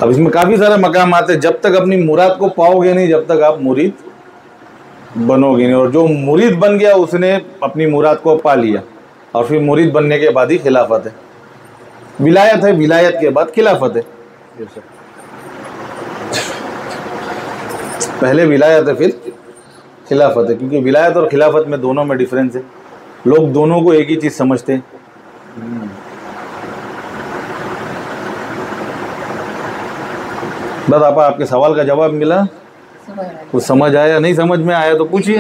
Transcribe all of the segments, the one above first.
اب اس میں کافی سارے مقامات ہیں. جب تک اپنی مراد کو پاؤ گے نہیں، جب تک آپ مرید بنو گے نہیں. اور جو مرید بن گیا اس نے اپنی مراد کو پا لیا. اور پھر مرید بننے کے بعد ہی خلافت ہے. ولایت ہے، ولایت کے بعد خلافت ہے. پہلے ولایت ہے پھر خلافت ہے، کیونکہ ولایت اور خلافت میں دونوں میں ڈیفرنس ہے. لوگ دونوں کو ایک ہی چیز سمجھتے ہیں. بس آپ کے سوال کا جواب ملا؟ کچھ سمجھ آیا؟ نہیں سمجھ میں آیا تو پوچھیے.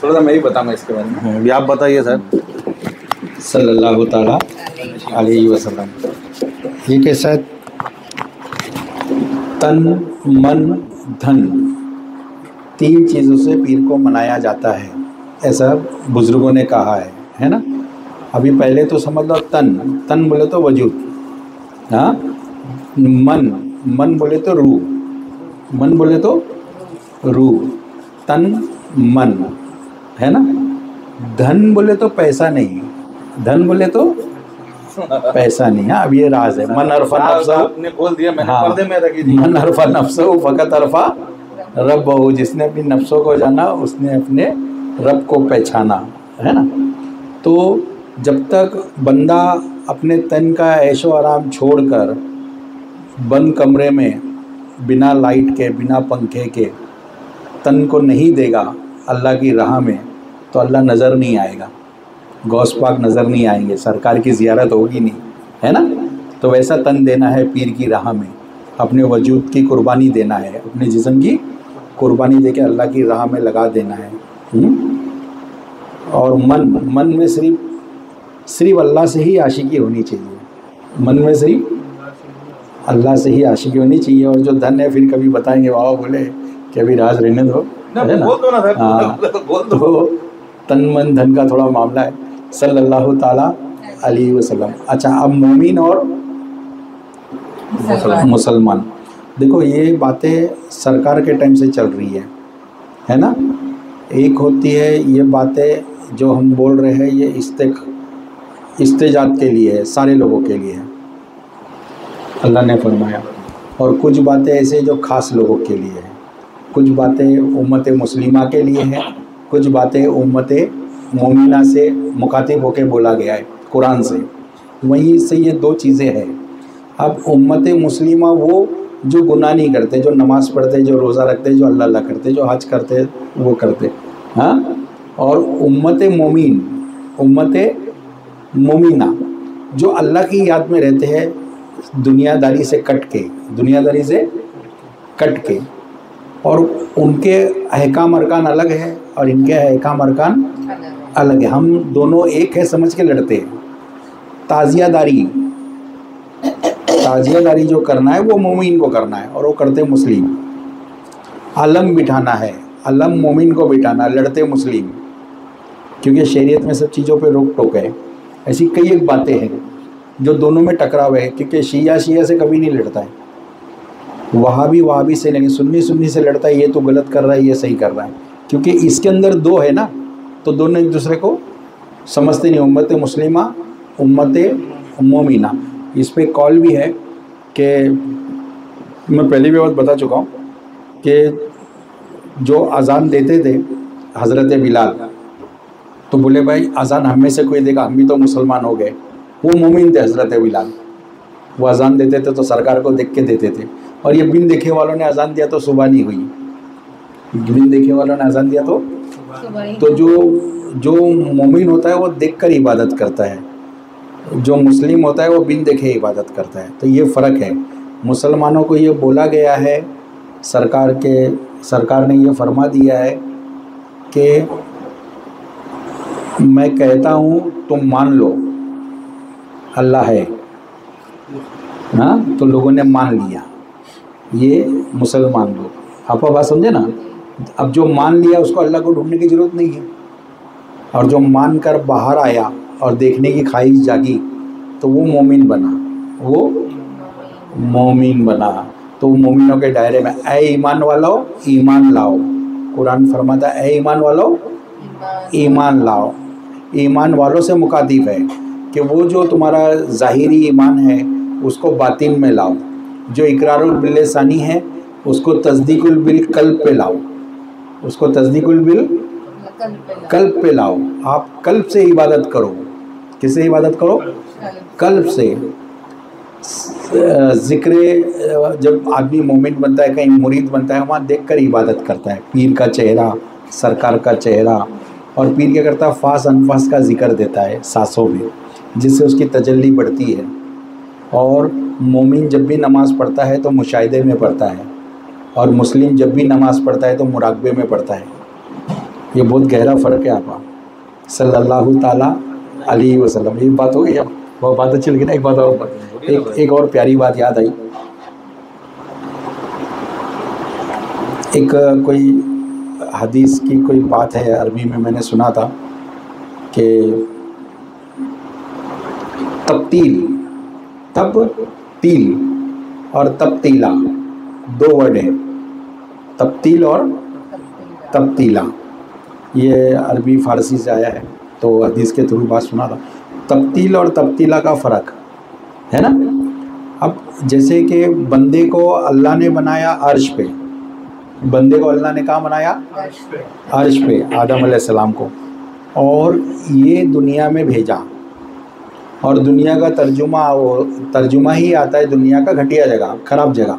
تھوڑا سا میں ہی بتاؤں اس کے بارے میں. بھی آپ بتائیے صاحب. صلی اللہ تعالیٰ علیہ وسلم. یہ کیسا ہے؟ تن من دھن، 3 چیزوں سے پیر کو منایا جاتا ہے، ایسا بزرگوں نے کہا ہے نا. ابھی پہلے تو سمجھ لو تن بولے تو وجود، ہاں. من بولے تو روح، تن من ہے نا. دھن بولے تو پیسہ نہیں، دھن بولے تو پیسہ نہیں. ہاں اب یہ راز ہے. من عرف نفسہ، نے بول دیا، میں نے پردے میں رکھی تھی. من عرف نفسہ فقط عرفہ ربہ. جس نے اپنی نفسوں کو جانا اس نے اپنے رب کو پہچانا، ہے نا. تو جب تک بندہ اپنے تن کا عیش و آرام چھوڑ کر بند کمرے میں بنا لائٹ کے بنا پنکھے کے تن کو نہیں دے گا اللہ کی راہ میں، تو اللہ نظر نہیں آئے گا، غوث پاک نظر نہیں آئیں گے، سرکار کی زیارت ہوگی نہیں، ہے نا. تو ویسا تن دینا ہے پیر کی راہ میں، اپنے وجود کی قربانی دینا ہے، اپنے جسم کی قربانی دے کے اللہ کی راہ میں لگا دینا ہے. اور من میں صرف اللہ سے ہی عاشقی ہونی چاہیے. من میں صرف اللہ سے ہی عاشقی ہونی چاہیے. اور جو دھن ہے پھر کبھی بتائیں گے، بابا بولے کہ ابھی راز رہنے دو، ہے نا. تو تن من دھن کا تھوڑا معاملہ ہے. صلی اللہ تعالیٰ علیہ وسلم. اچھا اب مومن اور مسلمان، دیکھو یہ باتیں سرکار کے ٹائم سے چل رہی ہے نا. ایک ہوتی ہے یہ باتیں جو ہم بول رہے ہیں، یہ استجاب کے لیے ہے، سارے لوگوں کے لیے ہے، اللہ نے فرمایا. اور کچھ باتیں ایسے جو خاص لوگوں کے لیے ہیں، کچھ باتیں امت مسلمہ کے لیے ہیں، کچھ باتیں امت مومنہ سے مخاطب ہو کے بولا گیا ہے قرآن سے. وہیں سے یہ 2 چیزیں ہیں. اب امت مسلمہ وہ جو گناہ نہیں کرتے، جو نماز پڑھتے، جو روزہ رکھتے، جو اللہ کرتے، جو حج کرتے وہ کرتے، ہاں. اور امت مومنہ جو اللہ کی یاد میں رہتے ہیں، دنیا داری سے کٹ کے. اور ان کے احکام ارکان الگ ہے اور ان کے احکام ارکان الگ ہے. ہم دونوں ایک ہے سمجھ کے لڑتے ہیں. تعزیہ داری جو کرنا ہے وہ مومن کو کرنا ہے اور وہ کرتے مسلم. علم بٹھانا ہے، علم مومن کو بٹھانا، لڑتے مسلم. کیونکہ شریعت میں سب چیزوں پہ روک ٹوک ہے. ایسی کئی ایک باتیں ہیں جو دونوں میں ٹکراؤ ہے. کیونکہ شیعہ سے کبھی نہیں لڑتا ہے، وہابی سے، لیکن سنی سے لڑتا ہے، یہ تو غلط کر رہا ہے، یہ صحیح کر رہا ہے. کیونکہ اس کے اندر 2 ہے نا، تو دونوں ایک دوسرے کو سمجھتے نہیں. امت مسلمہ، امت مومنہ. اس پہ کال بھی ہے کہ میں پہلی بھی بات بتا چکا ہوں کہ جو اذان دیتے تھے حضرت بلال، تو بولے بھائی اذان ہم میں سے کوئی دے گا، ہم بھی تو مسلمان ہو گئے. وہ مومن تھے حضرت بلال. وہ اذان دیتے تھے تو سرکار کو دیکھ کے دیتے تھے. اور یہ بن دیکھے والوں نے اذان دیا تو صبح نہیں ہوئی. بن دیکھے والوں نے اذان دیا تو جو مومن ہوتا ہے وہ دیکھ کر عبادت کرتا ہے، جو مسلم ہوتا ہے وہ بن دیکھے عبادت کرتا ہے. تو یہ فرق ہے. مسلمانوں کو یہ بولا گیا ہے، سرکار نے یہ فرما دیا ہے کہ میں کہتا ہوں تم مان لو اللہ ہے، ہاں. تو لوگوں نے مان لیا، یہ مسلمان لوگ. آپ کو بات سمجھے نا. اب جو مان لیا اس کو اللہ کو ڈھونڈنے کی ضرورت نہیں ہے. اور جو مان کر باہر آیا اور دیکھنے کی خواہش جاگی تو وہ مومن بنا. تو وہ مومنوں کے دائرے میں. اے ایمان والو ایمان لاؤ. قرآن فرماتا ہے اے ایمان والو ایمان لاؤ. ایمان والوں سے مخاطب ہے کہ وہ جو تمہارا ظاہری ایمان ہے اس کو باطن میں لاؤ. جو اقرار باللسانی ہے اس کو تصدیق بالقلب پہ لاؤ، اس کو تصدیق بالقلب پہ لاؤ. آپ قلب سے عبادت کرو. کس سے عبادت کرو؟ قلب سے. ذکر جب آدمی مومن بنتا ہے، کہیں مرید بنتا ہے، وہاں دیکھ کر عبادت کرتا ہے. پیر کا چہرہ، سرکار کا چہرہ. اور پیر کیا کرتا ہے؟ فاس انفاس کا ذکر دیتا ہے سانسوں میں، جس سے اس کی تجلی بڑھتی ہے. اور مومن جب بھی نماز پڑھتا ہے تو مشاہدے میں پڑھتا ہے، اور مسلم جب بھی نماز پڑھتا ہے تو مراقبے میں پڑھتا ہے. یہ بہت گہرا فرق ہے. آپا صلی اللہ تعالیٰ علیہ وسلم. یہ بات ہو گئی. اب وہ بات اچھی لگی نا. ایک بات اور، ایک اور پیاری بات یاد آئی. ایک کوئی حدیث کی کوئی بات ہے، عربی میں نے سنا تھا کہ تبتیل اور تبتیلا دو ورڈ ہیں. تبتیل اور تبتیلا، یہ عربی فارسی سے آیا ہے، تو حدیث کے تھرو بات سنا تھا. تبتیل اور تبتیلا کا فرق ہے نا. اب جیسے کہ بندے کو اللہ نے بنایا عرش پہ، بندے کو اللہ نے کہاں بنایا؟ عرش پہ، آدم علیہ السلام کو. اور یہ دنیا میں بھیجا، اور دنیا کا ترجمہ ہی آتا ہے دنیا کا گھٹیا جگہ، خراب جگہ.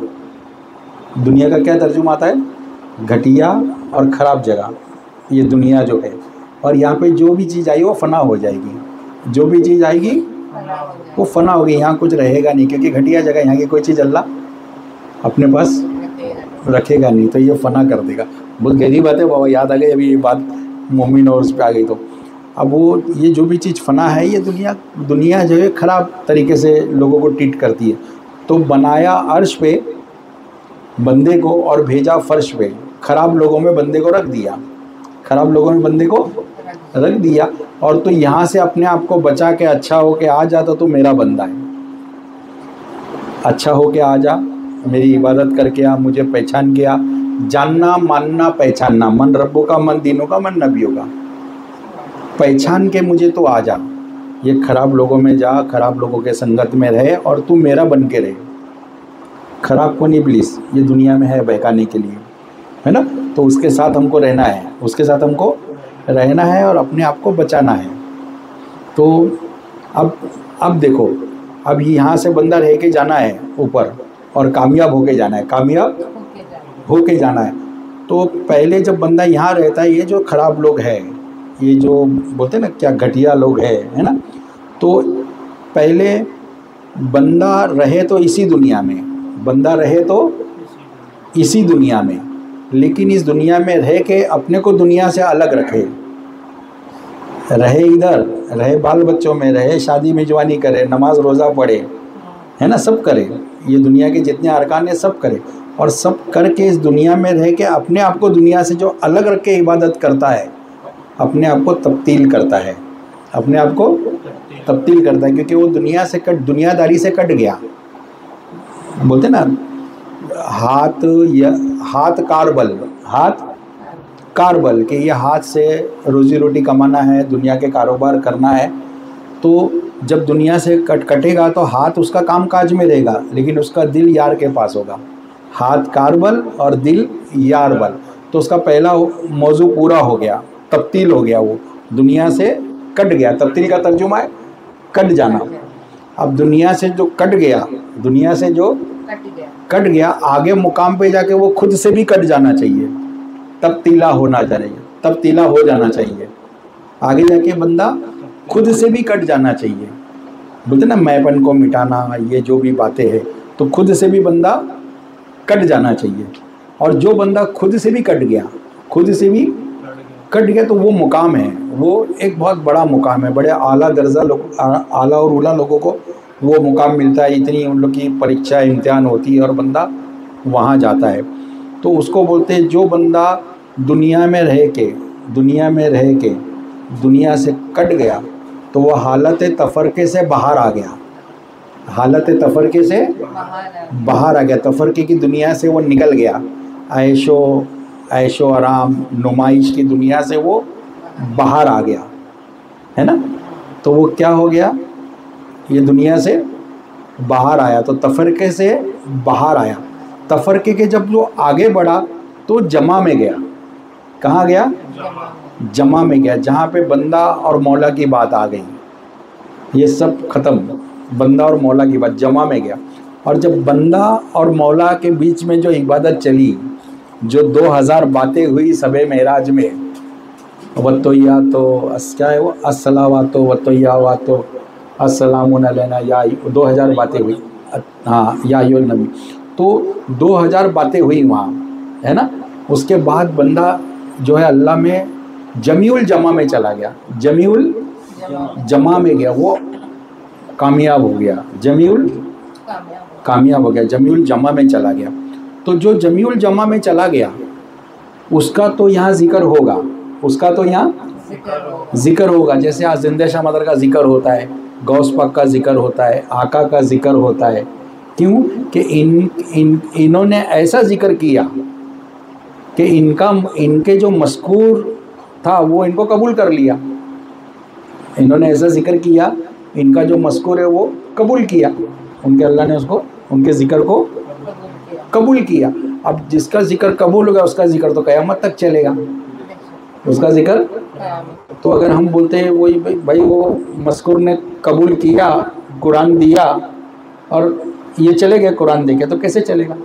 دنیا کا کیا ترجمہ آتا ہے؟ گھٹیا اور خراب جگہ. یہ دنیا جو ہے، اور یہاں پہ جو بھی چیز آئی وہ فنا ہو جائے گی. جو بھی چیز آئے گی وہ فنا ہوگی. یہاں کچھ رہے گا نہیں، کیونکہ گھٹیا جگہ، یہاں کی کوئی چیز اللہ اپنے پاس رکھے گا نہیں، تو یہ فنا کر دے گا. بہت گہری بات ہے بابا، یاد آ گئی ابھی یہ بات مومن اور اس پہ آ گئی. تو اب وہ یہ جو بھی چیز فنا ہے، یہ دنیا جو ہے خراب طریقے سے لوگوں کو ٹریٹ کرتی ہے. تو بنایا عرش پہ بندے کو اور بھیجا فرش پہ. خراب لوگوں میں بندے کو رکھ دیا، خراب لوگوں میں بندے کو رکھ دیا. اور تو یہاں سے اپنے آپ کو بچا کے اچھا ہو کے آ جاتا تو میرا بندہ ہے. اچھا ہو کے آ جا، میری عبادت کر کے آ، مجھے پہچان کے آ. جاننا، ماننا، پہچاننا. من ربوں کا، من دینوں کا، من نبیوں کا. پہچان کے مجھے تو آ جا. یہ خراب لوگوں میں جا، خراب لوگوں کے سنگت میں رہے، اور تو میرا بن کے رہے. خراب کون؟ ابلیس. یہ دنیا میں ہے بہکانے کے لیے، ہے نا. تو اس کے ساتھ ہم کو رہنا ہے، اس کے ساتھ ہم کو رہنا ہے اور اپنے آپ کو بچانا ہے. تو اب دیکھو، اب یہاں سے بندہ رہ کے جانا ہے اوپر، اور کامیاب ہو کے جانا ہے، کامیاب ہو کے جانا ہے. تو پہلے جب بندہ یہاں رہتا ہے، یہ جو خراب لوگ ہیں، یہ جو بولتے ہیں نا کیا گھٹیا لوگ ہے نا. تو پہلے بندہ رہے تو اسی دنیا میں، بندہ رہے تو اسی دنیا میں، لیکن اس دنیا میں رہ کے اپنے کو دنیا سے الگ رکھے. رہے ادھر، رہے بال بچوں میں، رہے شادی میں جوانی کرے، نماز روزہ پڑھے، ہے نا، سب کرے. یہ دنیا کے جتنے ارکان ہیں سب کرے، اور سب کر کے اس دنیا میں رہ کے اپنے آپ کو دنیا سے جو الگ رکھ کے عبادت کرتا ہے، اپنے آپ کو تبتیل کرتا ہے، اپنے آپ کو تبتیل کرتا ہے. کیونکہ وہ دنیا داری سے کٹ گیا. بولتے نا ہاتھ کاربل کہ یہ ہاتھ سے روزی روٹی کمانا ہے، دنیا کے کاروبار کرنا ہے. تو جب دنیا سے کٹے گا تو ہاتھ اس کا کام کاج میں رہے گا، لیکن اس کا دل یار کے پاس ہوگا. ہاتھ کاربل اور دل یاربل. تو اس کا پہلا موضوع پورا ہو گیا، تبتیل ہو گیا. وہ دنیا سے کٹ گیا. تبتیل کا ترجمہ ہے کٹ جانا. اب دنیا سے جو کٹ گیا، دنیا سے جو کٹ گیا، آگے مقام پہ جا کے وہ خود سے بھی کٹ جانا چاہیے. تبتیلا ہونا چاہیے، تبتیلا ہو جانا چاہیے. آگے جا کے بندہ خود سے بھی کٹ جانا چاہیے. بولتے نا میں پن کو مٹانا، یہ جو بھی باتیں ہیں، تو خود سے بھی بندہ کٹ جانا چاہیے. اور جو بندہ خود سے بھی کٹ گیا، خود سے بھی کٹ گیا، تو وہ مقام ہے، وہ ایک بہت بڑا مقام ہے. بڑے اعلیٰ درجہ اعلیٰ اور اولیٰ لوگوں کو وہ مقام ملتا ہے. اتنی ان لوگ کی پریکشا امتحان ہوتی ہے اور بندہ وہاں جاتا ہے. تو اس کو بولتے ہیں جو بندہ دنیا میں رہ کے دنیا سے کٹ گیا، تو وہ حالت تفرقے سے باہر آ گیا. حالت تفرقے سے باہر آ گیا. تفرقے کی دنیا سے وہ نکل گیا. عیش و آرام، نمائش کی دنیا سے وہ باہر آ گیا، ہے نا. تو وہ کیا ہو گیا؟ یہ دنیا سے باہر آیا، تو تفرقے سے باہر آیا، تفرقے کے جب وہ آگے بڑھا تو جمع میں گیا. کہاں گیا؟ جمع میں گیا، جہاں پہ بندہ اور مولا کی بات آ گئی. یہ سب ختم، بندہ اور مولا کی بات، جمع میں گیا. اور جب بندہ اور مولا کے بیچ میں جو عبادت چلی، جو 2000 باتیں ہوئی شب معراج میں، وَالطَّيَّاتُ کیا ہے وہ، الصَّلَوَاتُ وَالطَّيَّبَاتُ السلام علینا، یا 2000 باتیں ہوئی. ہاں، یا ایھا النبی، تو 2000 باتیں ہوئی وہاں، ہے نا. اس کے بعد بندہ جو ہے اللہ میں جمیع الجمع میں چلا گیا، جمیع الجمع میں گیا، وہ کامیاب ہو گیا، کامیاب ہو گیا، جمیع الجمع میں چلا گیا. تو جو جمیع الجمع میں چلا گیا اس کا تو یہاں ذکر ہوگا، اس کا تو یہاں ذکر ہوگا. جیسے آج زندہ شاہ مدر کا ذکر ہوتا ہے، غوث پاک کا ذکر ہوتا ہے، آقا کا ذکر ہوتا ہے. کیوں کہ انہوں نے ایسا ذکر کیا کہ ان کے جو مذکور تھا وہ ان کو قبول کر لیا. انہوں نے ایسا ذکر کیا، ان کا جو مذکور ہے وہ قبول کیا، ان کے اللہ نے اس کو، ان کے ذکر کو قبول کیا. اب جس کا ذکر قبول ہوگا اس کا ذکر تو قیامت تک چلے گا، اس کا ذکر. تو اگر ہم بولتے ہیں وہی بھائی وہ مذکور نے قبول کیا، قرآن دیا اور یہ چلے گئے قرآن دے کے، تو کیسے چلے گا؟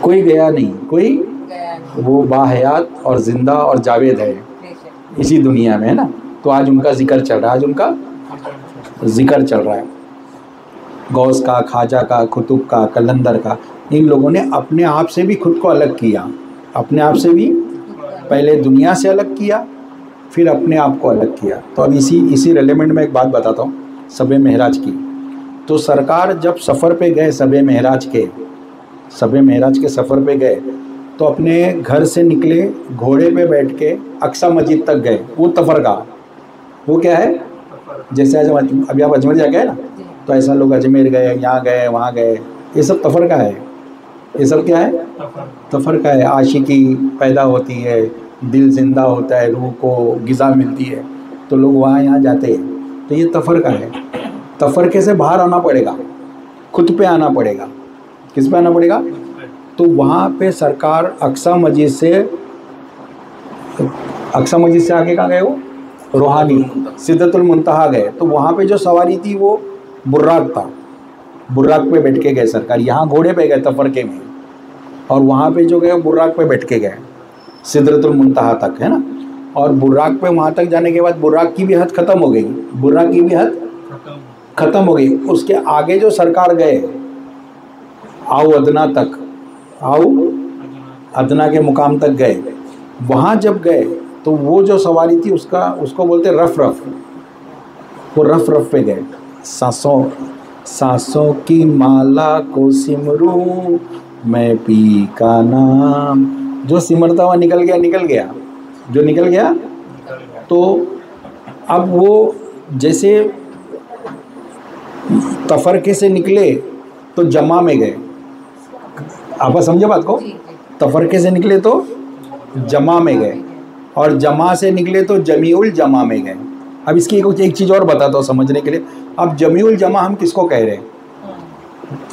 کوئی گیا نہیں، کوئی وہ باحیات اور زندہ اور جاوید ہے اسی دنیا میں، ہے نا. تو آج ان کا ذکر چل رہا ہے، آج ان کا ذکر چل رہا ہے، غوث کا، خواجہ کا، قطب کا، قلندر کا. ان لوگوں نے اپنے آپ سے بھی خود کو الگ کیا، اپنے آپ سے بھی پہلے دنیا سے الگ کیا، پھر اپنے آپ کو الگ کیا. تو اب اسی ریلیمنٹ میں ایک بات بتاتا ہوں شب معراج کی. تو سرکار جب سفر پہ گئے، شب معراج کے سفر پہ گئے، تو اپنے گھر سے نکلے، گھوڑے پہ بیٹھ کے اقصیٰ مسجد تک گئے. وہ تفرقہ، وہ کیا ہے؟ جیسے آج ابھی آپ اجمیر جا گئے نا، تو ایسا لوگ اجمیر گئے، یہاں گئے، وہاں گئے، یہ سب تفرقہ ہے. یہ سب کیا ہے؟ تفرقہ ہے. عاشقی پیدا ہوتی ہے، دل زندہ ہوتا ہے، روح کو غذا ملتی ہے، تو لوگ وہاں یہاں جاتے ہیں. تو یہ تفرقہ ہے. تفرقے سے باہر آنا پڑے گا، خود پہ آنا پڑے گا. کس پہ آنا پڑے گا؟ تو وہاں پہ سرکار اقصیٰ مسجد سے آگے کہاں گئے؟ وہ روحانی سدرۃ المنتہا گئے. تو وہاں پہ جو سواری تھی وہ براق تھا، براق پہ بیٹھ کے گئے سرکار. یہاں گھوڑے پہ گئے تفرقے میں، اور وہاں پہ جو گئے براق پہ بیٹھ کے گئے سدرۃ المنتہا تک، ہے نا. اور براق پہ وہاں تک جانے کے بعد براق کی بھی حد ختم ہو گئی، براق کی بھی حد ختم ہو گئی. اس کے آگے جو سرکار گئے آؤ ادنا تک، آؤ ادنا کے مقام تک گئے. وہاں جب گئے تو وہ جو سواری تھی اس کو بولتے رف. وہ رف پہ گئے. سانسوں کی مالا کو سمروں میں پی کا نام. جو سمرتا ہوا نکل گیا، جو نکل گیا. تو اب وہ جیسے تفرقے سے نکلے تو جمع میں گئے. آپ سمجھے بات کو؟ تفرقے سے نکلے تو جمع میں گئے، اور جمع سے نکلے تو جمیع الجمع میں گئے. اب اس کی ایک چیز اور بتاتا ہوں سمجھنے کے لیے. اب جمیع الجمع ہم کس کو کہہ رہے ہیں؟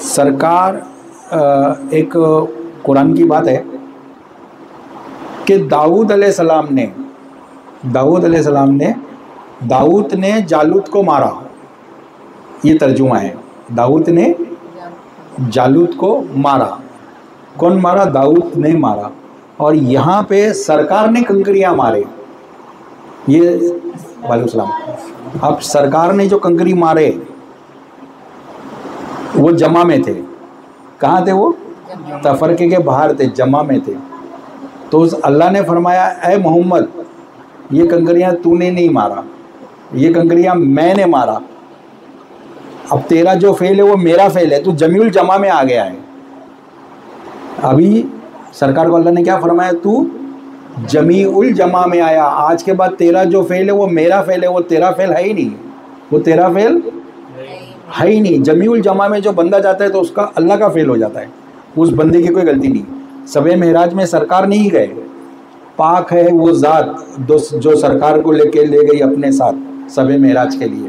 سرکار ایک قرآن کی بات ہے کہ داؤد علیہ السلام نے جالوت کو مارا. یہ ترجمہ ہے، داؤد نے جالوت کو مارا. کون مارا؟ داؤد نے مارا. اور یہاں پہ سرکار نے کنکریاں مارے. یہ وعلیکم السلام. اب سرکار نے جو کنکری مارے وہ جمع میں تھے. کہاں تھے؟ وہ تفرقے کے باہر تھے، جمع میں تھے. تو اللہ نے فرمایا اے محمد یہ کنکریاں تو نے نہیں مارا، یہ کنکریاں میں نے مارا. اب تیرا جو فعل ہے وہ میرا فعل ہے، تو جمیع الجمع میں آ گیا ہے. ابھی سرکار کو اللہ نے کیا فرمایا؟ تو جمیع الجمع میں آیا. آج کے بعد تیرا جو فعل ہے وہ میرا فعل ہے، وہ تیرا فعل ہے ہی نہیں، وہ تیرا فعل ہے ہی نہیں. جمیع الجمع میں جو بندہ جاتا ہے تو اس کا اللہ کا فعل ہو جاتا ہے، اس بندے کی کوئی غلطی نہیں. شب معراج میں سرکار نہیں گئے، پاک ہے وہ ذات جو سرکار کو لے گئی اپنے ساتھ شب معراج کے لیے.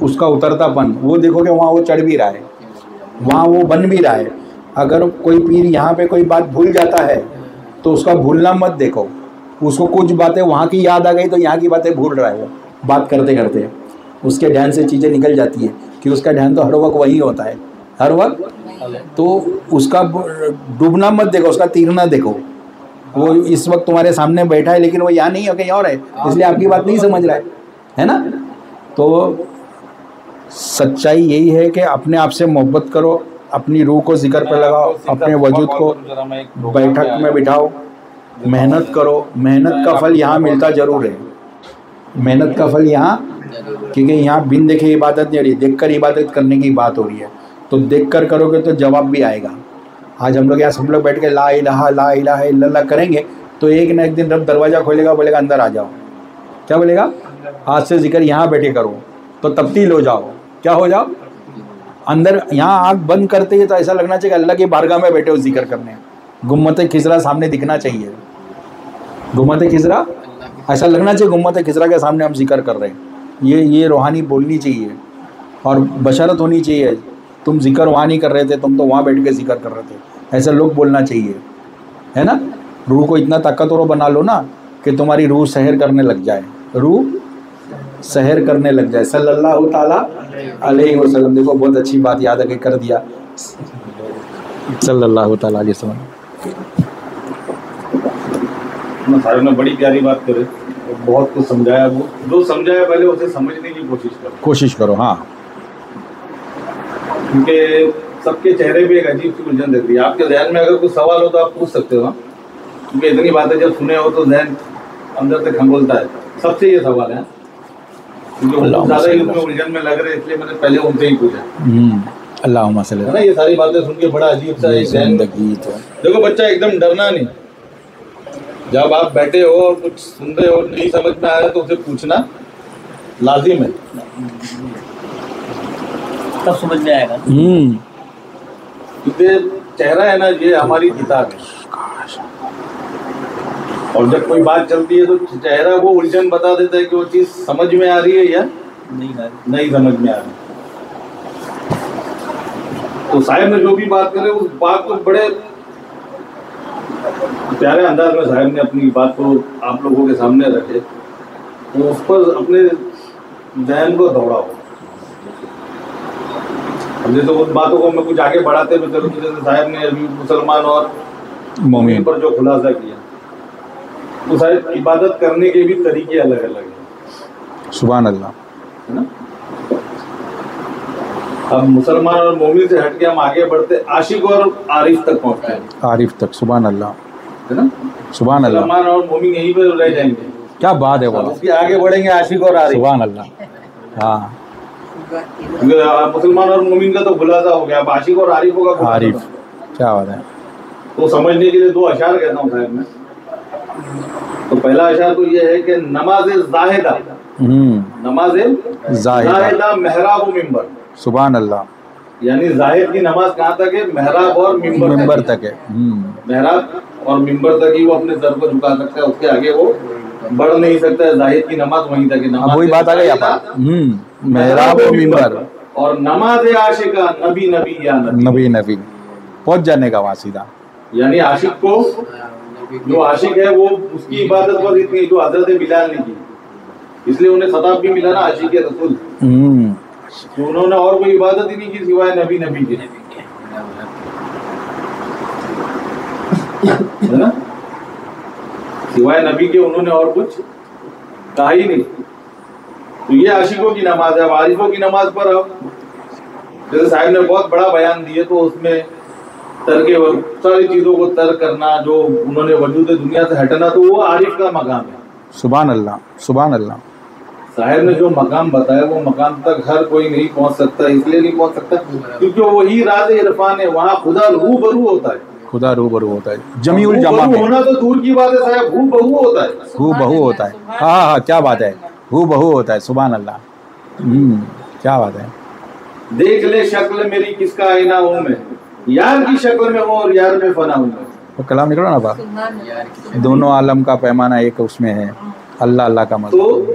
اس کا اترتاپن وہ دیکھو کہ وہاں وہ چڑھ بھی رہا ہے, وہاں وہ بن بھی رہا ہے. اگر کوئی پیر یہاں پہ کوئی بات بھول جاتا ہے تو اس کا بھولنا مت دیکھو, اس کو کچھ باتیں وہاں کی یاد آ گئی تو یہاں کی باتیں بھول رہا ہے وہ بات کرتے کرتے, اس کے دھیان سے چیزیں نکل جاتی ہیں کہ اس کا دھیان تو ہر وقت وہی ہوتا ہے, ہر وقت. تو اس کا ڈوبنا مت دیکھو, اس کا تیرنا دیکھو. وہ اس وقت تمہارے سامنے بیٹھا ہے لیکن وہ یہاں نہیں ہے, کہیں اور ہے, اس لیے آپ کی بات نہیں سمجھ رہا ہے نا. تو سچائی یہی ہے کہ اپنے آپ سے محبت کرو, اپنی روح کو ذکر پہ لگاؤ, اپنے وجود کو بیٹھک میں بٹھاؤ, محنت کرو. محنت کا پھل یہاں ملتا ضرور ہے, محنت کا پھل یہاں, کیونکہ یہاں بن دیکھے عبادت نہیں ہو رہی, دیکھ کر عبادت کرنے کی بات ہو رہی ہے. تو دیکھ کر کرو گے تو جواب بھی آئے گا. آج ہم لوگ یہاں سب لوگ بیٹھ کے لا الہ الا اللہ کریں گے تو ایک نہ ایک دن رب دروازہ کھولے گا, بولے گا اندر آ جاؤ. کیا بولے گا؟ آج سے ذکر یہاں بیٹھے کرو تو تبدیل ہو جاؤ. کیا ہو جاؤ؟ اندر. یہاں آنکھ بند کرتے ہی تو ایسا لگنا چاہیے کہ اللہ کی بارگاہ میں بیٹھے ہو ذکر کرنے. گمت خضرا سامنے دکھنا چاہیے, گمت خضرا ایسا لگنا چاہیے گمت خضرا کے سامنے ہم ذکر کر رہے ہیں. یہ روحانی بولنی چاہیے اور بشارت ہونی چاہیے. تم ذکر وہاں نہیں کر رہے تھے, تم تو وہاں بیٹھ کے ذکر کر رہے تھے, ایسا لوگ بولنا چاہیے, ہے نا. روح کو اتنا طاقتور بنا لو نا کہ تمہاری روح سحر کرنے لگ جائے, روح سحر کرنے لگ جائے. صلی اللہ تعالیٰ علیہ وسلم. دیکھو بہت اچھی بات یاد آ کر دیا, صلی اللہ تعالیٰ علیہ وسلم. صاحب نے بڑی پیاری بات کرے, بہت کچھ سمجھایا. وہ جو سمجھایا پہلے اسے سمجھنے کی کوشش کرو. ہاں, کیونکہ سب کے چہرے پہ ایک عجیب سی الجھن رہتی ہے. آپ کے ذہن میں اگر کوئی سوال ہو تو آپ پوچھ سکتے ہو, کیونکہ اتنی باتیں جب سنے ہو تو ذہن اندر سے کھنگولتا ہے. سب سے یہ سوال ہے, کیونکہ زیادہ ہی اس میں الجھن میں لگ رہے, اس لیے میں نے پہلے ان سے ہی پوچھا. اللہم صلی اللہ. نا یہ ساری باتیں سن کے بڑا عجیب سا زندگی تو دیکھو بچہ ایک دم ڈرنا نہیں. جب آپ بیٹھے ہو اور کچھ سن رہے ہو نہیں سمجھ میں آ رہا تو اسے پوچھنا لازم ہے, تب سمجھ میں آئے گا. کیونکہ چہرہ ہے نا یہ ہماری کتاب ہے, اور جب کوئی بات چلتی ہے تو چہرہ وہ الجھن بتا دیتا ہے کہ وہ چیز سمجھ میں آ رہی ہے یا نہیں سمجھ میں آ رہی. تو صاحب نے جو بھی بات کرے اس بات کو بڑے پیارے انداز میں صاحب نے اپنی بات کو آپ لوگوں کے سامنے رکھے, تو اس پر اپنے ذہن کو دوڑاؤ. جیسے ان باتوں کو میں کچھ آگے بڑھاتے ہوئے چلوں, جیسے صاحب نے ابھی مسلمان اور مومن پر جو خلاصہ کیا, تو صاحب عبادت کرنے کے بھی طریقے الگ الگ ہیں. سبحان اللہ, ہے نا. اب مسلمان اور مومن سے ہٹ کے ہم آگے بڑھتے عاشق اور عارف تک پہنچتے ہیں. عارف تک, سبحان اللہ, ہے نا. سبحان اللہ. مسلمان اور مومن یہیں پہ رہ جائیں گے. کیا بات ہے وہ, اس کے آگے بڑھیں گے عاشق اور عارف. سبحان اللہ. ہاں, مسلمان اور مومن کا تو خلاصہ ہو گیا, اب عاشق اور عارف ہوگا. عارف, کیا بات ہے. تو سمجھنے کے لیے دو اشعار کہتا ہوں صاحب میں. تو پہلا اشعار تو یہ ہے کہ نماز زاہدہ, نماز زاہدہ محراب و ممبر. سبحان اللہ. یعنی زاہد کی نماز کہاں تک ہے؟ محراب اور ممبر تک ہے. محراب اور ممبر تک ہی وہ اپنے سر کو جھکا سکتا ہے, اس کے آگے وہ بڑھ نہیں سکتا ہے. زاہد کی نماز وہیں تک ہے. اب وہی بات آ گئی آپ, محراب و ممبر. اور نماز عاشقہ نبی نبی یا نبی نبی, پہنچ جانے کا وہاں سیدھا. یعنی عاشق کو, جو عاشق ہے وہ اس کی عبادت بس اتنی جو حضرت بلال نے کی, اس لیے انہیں خطاب بھی ملا نا عاشق رسول. تو انہوں نے اور کوئی عبادت ہی نہیں کی سوائے نبی نبی کے, ہے نا. سوائے نبی کے انہوں نے اور کچھ کہا ہی نہیں. تو یہ عاشقوں کی نماز ہے. اب عارفوں کی نماز پر اب جیسے صاحب نے بہت بڑا بیان دیے, تو اس میں ترک ساری چیزوں کو ترک کرنا, جو انہوں نے وجود دنیا سے ہٹنا, تو وہ عارف کا مقام ہے. سبحان اللہ, سبحان اللہ. صاحب نے جو مقام بتایا وہ مقام تک ہر کوئی نہیں پہنچ سکتا. اس لیے نہیں پہنچ سکتا کیونکہ وہی راز عرفان ہے, وہاں خدا روح برو ہوتا ہے. خدا روح برو ہوتا ہے, جمیع الجماع میں ہونا تو دور کی بات ہے صاحب, ہو بہو ہوتا ہے. ہو بہو ہوتا ہے. ہاں ہاں, کیا بات ہے, ہو بہو ہوتا ہے. سبحان اللہ, کیا بات ہے. دیکھ لے شکل میری کس کا آئینہ ہوں میں, یار کی شکل میں ہوں اور یار میں فنا ہوں میں. وہ کلام نکلو نا با, دونوں عالم کا پیمانہ ایک اس میں ہے, اللہ اللہ کا مطلب. تو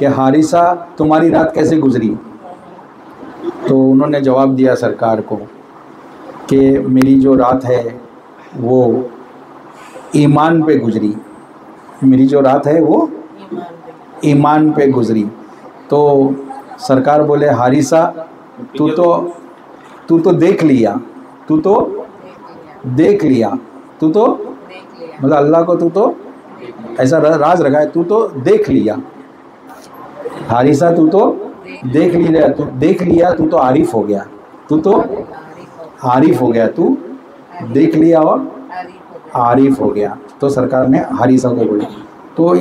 کہ حارثہ تمہاری رات کیسے گزری؟ تو انہوں نے جواب دیا سرکار کو کہ میری جو رات ہے وہ ایمان پہ گزری، میری جو رات ہے وہ ایمان پہ گزری۔ تو سرکار بولے حارثہ تو دیکھ لیا، تو دیکھ لیا، تو مطلب اللہ کو تو ایسا راز رکھا ہے، تو دیکھ لیا حارثہ، تو دیکھ لیا، تو عارف ہو گیا، تو عارف ہو گیا، تو دیکھ لیا اور عارف ہو گیا۔ تو سرکار نے حارثہ کو بولا۔ تو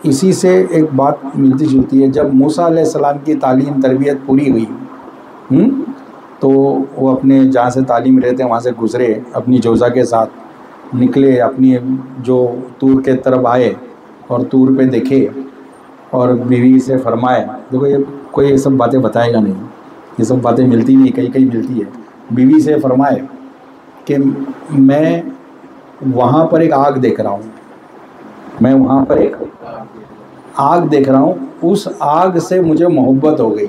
اسی سے ایک بات ملتی جلتی ہے، جب موسیٰ علیہ السلام کی تعلیم تربیت پوری ہوئی تو وہ اپنے جہاں سے تعلیم رہتے ہیں وہاں سے گزرے، اپنی جوزہ کے ساتھ نکلے، اپنی جو طور کے طرف آئے اور طور پہ دیکھے اور بیوی سے فرمائے، دیکھو یہ کوئی یہ سب باتیں بتائے گا نہیں، یہ سب باتیں ملتی نہیں، کہیں کہیں ملتی ہے۔ بیوی سے فرمائے کہ میں وہاں پر ایک آگ دیکھ رہا ہوں، میں وہاں پر ایک آگ دیکھ رہا ہوں، اس آگ سے مجھے محبت ہو گئی،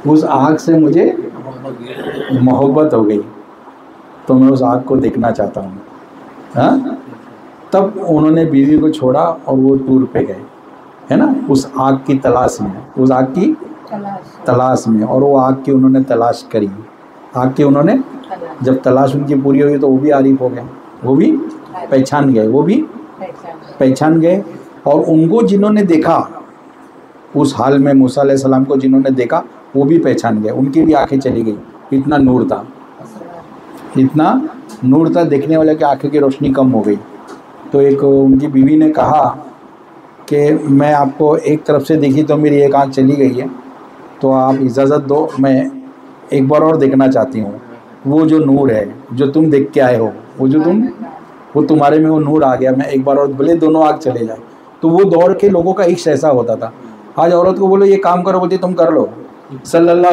اس آگ سے مجھے محبت ہو گئی، تو میں اس آگ کو دیکھنا چاہتا ہوں۔ ہاں، تب انہوں نے بیوی کو چھوڑا اور وہ طور پہ گئے، ہے نا، اس آگ کی تلاش میں، اس آگ کی تلاش میں، اور وہ آگ کی انہوں نے تلاش کری، آگ کی انہوں نے جب تلاش ان کی پوری ہوئی تو وہ بھی عارف ہو گئے، وہ بھی پہچان گئے، وہ بھی پہچان گئے۔ اور ان کو جنہوں نے دیکھا اس حال میں، موسیٰ علیہ السلام کو جنہوں نے دیکھا وہ بھی پہچان گئے، ان کی بھی آنکھیں چلی گئی، اتنا نور تھا، اتنا نور تھا، دیکھنے والے کی آنکھوں کی روشنی کم ہو گئی۔ تو ایک ان کی بیوی نے کہا کہ میں آپ کو ایک طرف سے دیکھی تو میری ایک آنکھ چلی گئی ہے، تو آپ اجازت دو، میں ایک بار اور دیکھنا چاہتی ہوں، وہ جو نور ہے جو تم دیکھ کے آئے ہو، وہ تمہارے میں وہ نور آ گیا، میں ایک بار اور، بھلے دونوں آنکھ چلے جائے۔ تو وہ دور کے لوگوں کا عشق ایسا ہوتا تھا۔ آج عورت کو بولو یہ کام کرو، بولتی تم کر لو، صلی اللہ